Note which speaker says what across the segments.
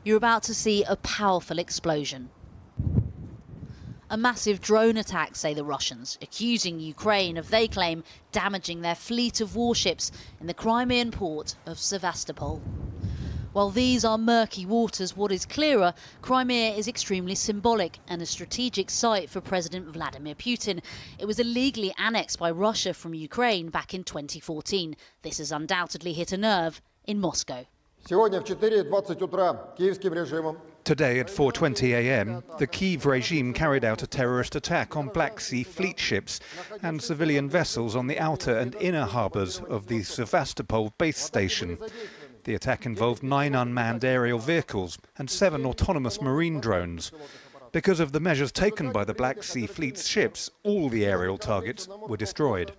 Speaker 1: You're about to see a powerful explosion. A massive drone attack, say the Russians, accusing Ukraine of, they claim, damaging their fleet of warships in the Crimean port of Sevastopol. While these are murky waters, what is clearer, Crimea is extremely symbolic and a strategic site for President Vladimir Putin. It was illegally annexed by Russia from Ukraine back in 2014. This has undoubtedly hit a nerve in Moscow.
Speaker 2: Today at 4:20 a.m, the Kyiv regime carried out a terrorist attack on Black Sea fleet ships and civilian vessels on the outer and inner harbours of the Sevastopol base station. The attack involved 9 unmanned aerial vehicles and 7 autonomous marine drones. Because of the measures taken by the Black Sea Fleet's ships, all the aerial targets were destroyed.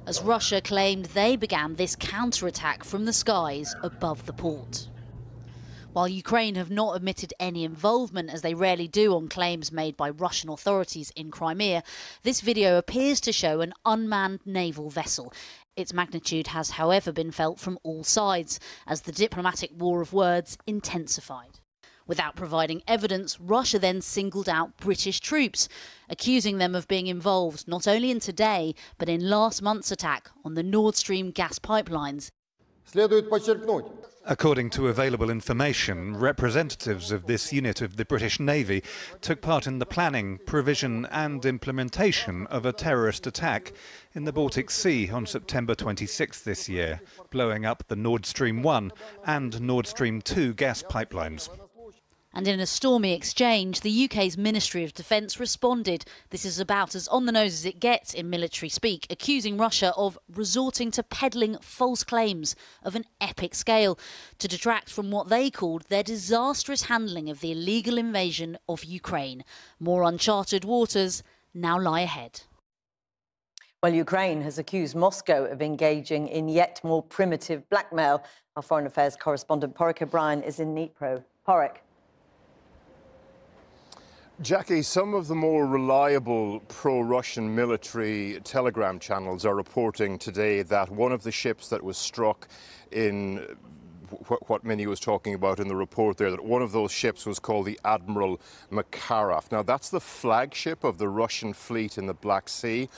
Speaker 1: As Russia claimed they began this counterattack from the skies above the port. While Ukraine have not admitted any involvement, as they rarely do on claims made by Russian authorities in Crimea, this video appears to show an unmanned naval vessel. Its magnitude has, however, been felt from all sides as the diplomatic war of words intensified. Without providing evidence, Russia then singled out British troops, accusing them of being involved not only in today, but in last month's attack on the Nord Stream gas pipelines.
Speaker 2: According to available information, representatives of this unit of the British Navy took part in the planning, provision and implementation of a terrorist attack in the Baltic Sea on September 26 this year, blowing up the Nord Stream 1 and Nord Stream 2 gas pipelines.
Speaker 1: And in a stormy exchange, the UK's Ministry of Defence responded. This is about as on the nose as it gets in military speak, accusing Russia of resorting to peddling false claims of an epic scale to detract from what they called their disastrous handling of the illegal invasion of Ukraine. More uncharted waters now lie ahead.
Speaker 3: Well, Ukraine has accused Moscow of engaging in yet more primitive blackmail. Our Foreign Affairs correspondent Porrick O'Brien is in Dnipro. Porrick.
Speaker 4: Jackie, some of the more reliable pro-Russian military telegram channels are reporting today that one of the ships that was struck in what Minnie was talking about in the report there, that one of those ships was called the Admiral Makarov. Now, that's the flagship of the Russian fleet in the Black Sea.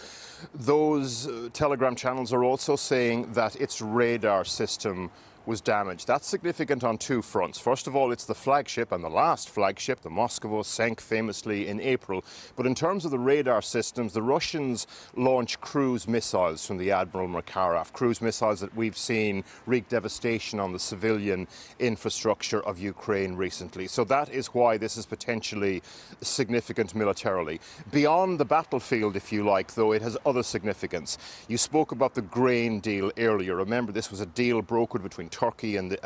Speaker 4: Those telegram channels are also saying that its radar system was damaged. That's significant on 2 fronts. First of all, it's the flagship, and the last flagship, the Moskovo, sank famously in April. But in terms of the radar systems, the Russians launched cruise missiles from the Admiral Makarov, cruise missiles that we've seen wreak devastation on the civilian infrastructure of Ukraine recently. So that is why this is potentially significant militarily. Beyond the battlefield, if you like, though, it has other significance. You spoke about the grain deal earlier. Remember, this was a deal brokered between Turkey and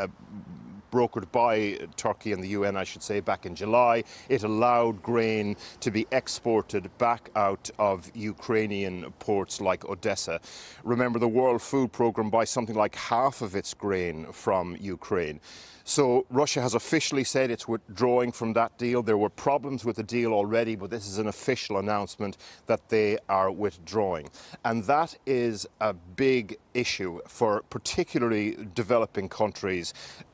Speaker 4: brokered by Turkey and the UN, I should say, back in July. It allowed grain to be exported back out of Ukrainian ports like Odessa. Remember, the World Food Programme buys something like half of its grain from Ukraine. So Russia has officially said it's withdrawing from that deal. There were problems with the deal already, but this is an official announcement that they are withdrawing. And that is a big issue for particularly developing countries.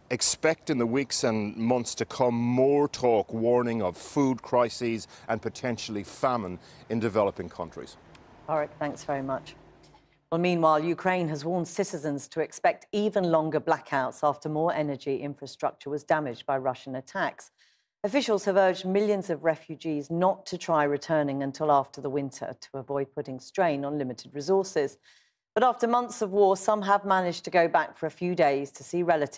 Speaker 4: Expect in the weeks and months to come more talk, warning of food crises and potentially famine in developing countries.
Speaker 3: All right, thanks very much. Well, meanwhile, Ukraine has warned citizens to expect even longer blackouts after more energy infrastructure was damaged by Russian attacks. Officials have urged millions of refugees not to try returning until after the winter to avoid putting strain on limited resources. But after months of war, some have managed to go back for a few days to see relatives.